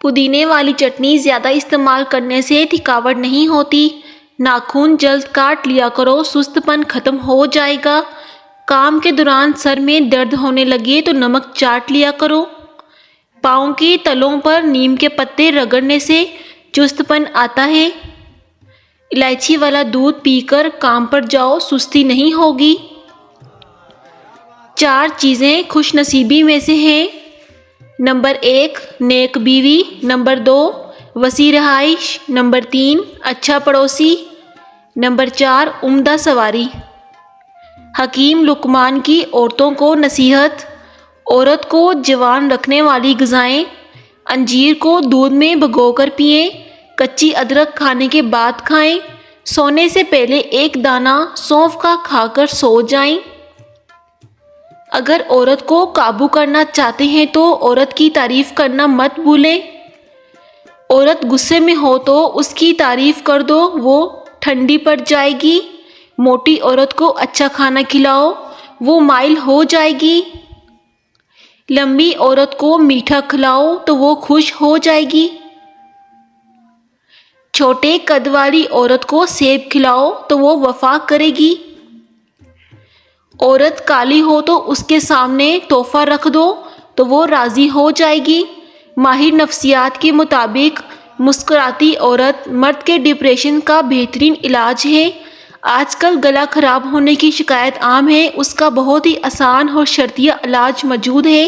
پودینے والی چٹنی زیادہ استعمال کرنے سے تھکاوٹ نہیں ہوتی۔ ناخن جلد کاٹ لیا کرو، سست پن ختم ہو جائے گا۔ کام کے دوران سر میں درد ہونے لگے تو نمک چاٹ لیا کرو۔ پاؤں کے تلوں پر نیم کے پتے رگڑنے سے چست پن آتا ہے۔ الائچی والا دودھ پی کر کام پر جاؤ، سستی نہیں ہوگی۔ 4 چیزیں خوش نصیبی میں سے ہیں۔ نمبر 1 نیک بیوی، نمبر 2 وسیع رہائش، نمبر 3 اچھا پڑوسی، نمبر 4 عمدہ سواری۔ حکیم لقمان کی عورتوں کو نصیحت: عورت کو جوان رکھنے والی غذائیں: انجیر کو دودھ میں بھگو کر پئیں، کچی ادرک کھانے کے بعد کھائیں، سونے سے پہلے 1 دانہ سونف کا کھا کر سو جائیں۔ اگر عورت کو قابو کرنا چاہتے ہیں تو عورت کی تعریف کرنا مت بھولیں۔ عورت غصے میں ہو تو اس کی تعریف کر دو، وہ ٹھنڈی پڑ جائے گی۔ موٹی عورت کو اچھا کھانا کھلاؤ، وہ مائل ہو جائے گی۔ لمبی عورت کو میٹھا کھلاؤ تو وہ خوش ہو جائے گی۔ چھوٹے قد والی عورت کو سیب کھلاؤ تو وہ وفا کرے گی۔ عورت کالی ہو تو اس کے سامنے تحفہ رکھ دو تو وہ راضی ہو جائے گی۔ ماہر نفسیات کے مطابق مسکراتی عورت مرد کے ڈپریشن کا بہترین علاج ہے۔ آج کل گلا خراب ہونے کی شکایت عام ہے، اس کا بہت ہی آسان اور شرطیہ علاج موجود ہے۔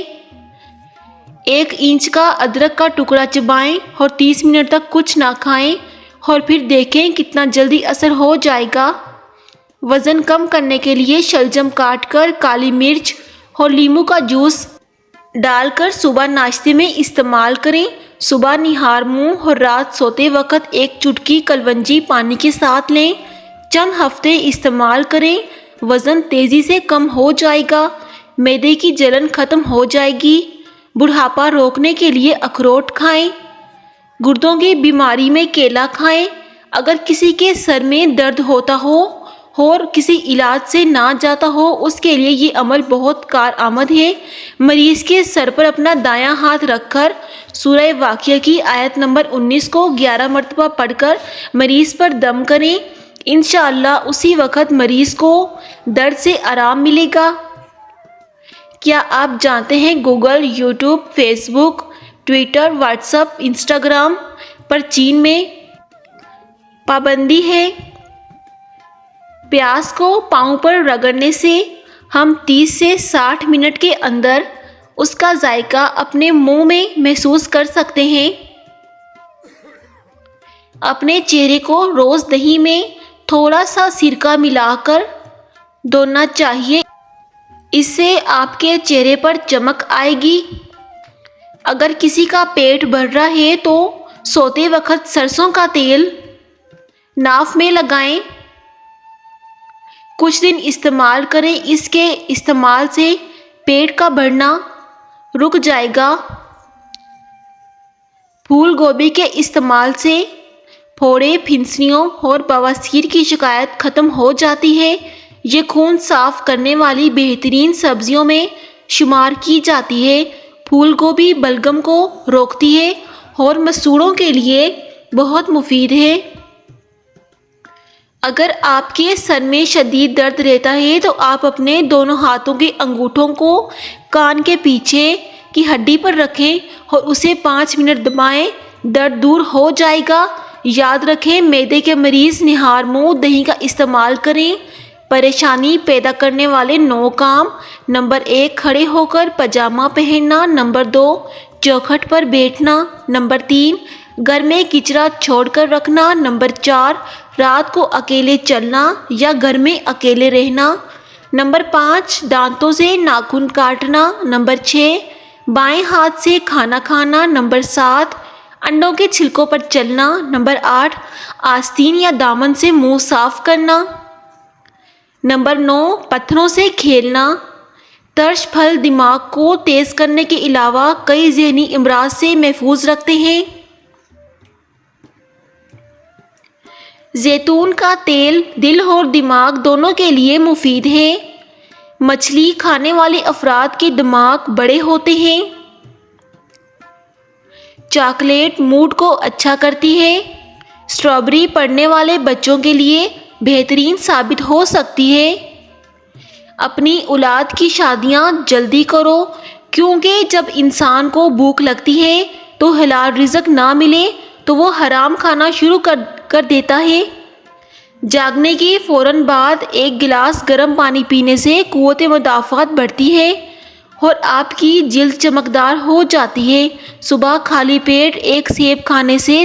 1 انچ کا ادرک کا ٹکڑا چبائیں اور 30 منٹ تک کچھ نہ کھائیں اور پھر دیکھیں کتنا جلدی اثر ہو جائے گا۔ وزن کم کرنے کے لیے شلجم کاٹ کر کالی مرچ اور لیموں کا جوس ڈال کر صبح ناشتے میں استعمال کریں۔ صبح نہار منہ اور رات سوتے وقت 1 چٹکی کلونجی پانی کے ساتھ لیں۔ چند ہفتے استعمال کریں، وزن تیزی سے کم ہو جائے گا، معدے کی جلن ختم ہو جائے گی۔ بڑھاپا روکنے کے لیے اخروٹ کھائیں۔ گردوں کی بیماری میں کیلا کھائیں۔ اگر کسی کے سر میں درد ہوتا ہو اور کسی علاج سے نہ جاتا ہو، اس کے لیے یہ عمل بہت کارآمد ہے۔ مریض کے سر پر اپنا دایاں ہاتھ رکھ کر سورہ واقعہ کی آیت نمبر 19 کو 11 مرتبہ پڑھ کر مریض پر دم کریں۔ انشاءاللہ اسی وقت مریض کو درد سے آرام ملے گا۔ کیا آپ جانتے ہیں گوگل، یوٹیوب، فیس بک، ٹویٹر، واٹس ایپ، انسٹاگرام پر چین میں پابندی ہے؟ پیاز کو پاؤں پر رگڑنے سے ہم 30 سے 60 منٹ کے اندر اس کا ذائقہ اپنے منہ میں محسوس کر سکتے ہیں۔ اپنے چہرے کو روز دہی میں تھوڑا سا سرکہ ملا کر دھونا چاہیے، اس سے آپ کے چہرے پر چمک آئے گی۔ اگر کسی کا پیٹ بھر رہا ہے تو سوتے وقت سرسوں کا تیل ناف میں لگائیں، کچھ دن استعمال کریں، اس کے استعمال سے پیٹ کا بھرنا رک جائے گا۔ پھول گوبھی کے استعمال سے پھوڑے، پھنسیوں اور بواسیر کی شکایت ختم ہو جاتی ہے۔ یہ خون صاف کرنے والی بہترین سبزیوں میں شمار کی جاتی ہے۔ پھول گوبھی بلغم کو روکتی ہے اور مسوڑھوں کے لیے بہت مفید ہے۔ اگر آپ کے سر میں شدید درد رہتا ہے تو آپ اپنے دونوں ہاتھوں کے انگوٹھوں کو کان کے پیچھے کی ہڈی پر رکھیں اور اسے 5 منٹ دبائیں، درد دور ہو جائے گا۔ یاد رکھیں، معدے کے مریض نہار منہ دہی کا استعمال کریں۔ پریشانی پیدا کرنے والے 9 کام: نمبر 1 کھڑے ہو کر پاجامہ پہننا، نمبر 2 چوکھٹ پر بیٹھنا، نمبر 3 گھر میں کچرا چھوڑ کر رکھنا، نمبر 4 رات کو اکیلے چلنا یا گھر میں اکیلے رہنا، نمبر 5 دانتوں سے ناخن کاٹنا، نمبر 6 بائیں ہاتھ سے کھانا کھانا، نمبر 7 انڈوں کے چھلکوں پر چلنا، نمبر 8 آستین یا دامن سے منہ صاف کرنا، نمبر 9 پتھروں سے کھیلنا۔ ترش پھل دماغ کو تیز کرنے کے علاوہ کئی ذہنی امراض سے محفوظ رکھتے ہیں۔ زیتون کا تیل دل اور دماغ دونوں کے لیے مفید ہے۔ مچھلی کھانے والے افراد کے دماغ بڑے ہوتے ہیں۔ چاکلیٹ موڈ کو اچھا کرتی ہے۔ اسٹرابری پڑھنے والے بچوں کے لیے بہترین ثابت ہو سکتی ہے۔ اپنی اولاد کی شادیاں جلدی کرو، کیونکہ جب انسان کو بھوک لگتی ہے تو حلال رزق نہ ملے تو وہ حرام کھانا شروع کر دیتا ہے۔ جاگنے کے فوراً بعد ایک گلاس گرم پانی پینے سے قوت مدافعت بڑھتی ہے اور آپ کی جلد چمکدار ہو جاتی ہے۔ صبح خالی پیٹ ایک سیب کھانے سے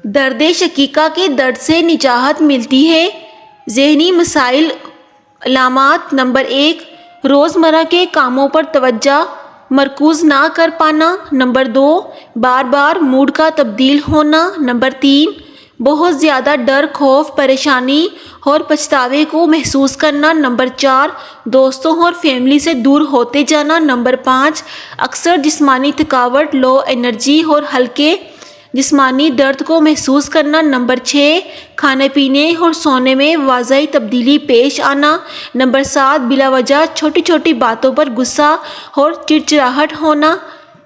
درد شقیقہ کے درد سے نجات ملتی ہے۔ ذہنی مسائل علامات: نمبر 1، روزمرہ کے کاموں پر توجہ مرکوز نہ کر پانا۔ نمبر 2، بار بار موڈ کا تبدیل ہونا۔ نمبر 3، بہت زیادہ ڈر، خوف، پریشانی اور پچھتاوے کو محسوس کرنا۔ نمبر 4، دوستوں اور فیملی سے دور ہوتے جانا۔ نمبر 5، اکثر جسمانی تھکاوٹ، لو انرجی اور ہلکے جسمانی درد کو محسوس کرنا۔ نمبر 6، کھانے پینے اور سونے میں واضح تبدیلی پیش آنا۔ نمبر 7، بلا وجہ چھوٹی چھوٹی باتوں پر غصہ اور چڑچڑاہٹ ہونا۔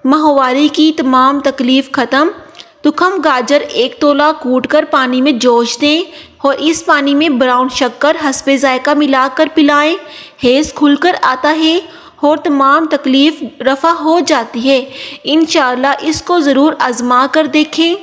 ماہواری کی تمام تکلیف ختم۔ تخم گاجر 1 تولہ کوٹ کر پانی میں جوش دیں اور اس پانی میں براؤن شکر حسب ذائقہ ملا کر پلائیں۔ حیض کھل کر آتا ہے اور تمام تکلیف رفع ہو جاتی ہے۔ انشاءاللہ اس کو ضرور آزما کر دیکھیں۔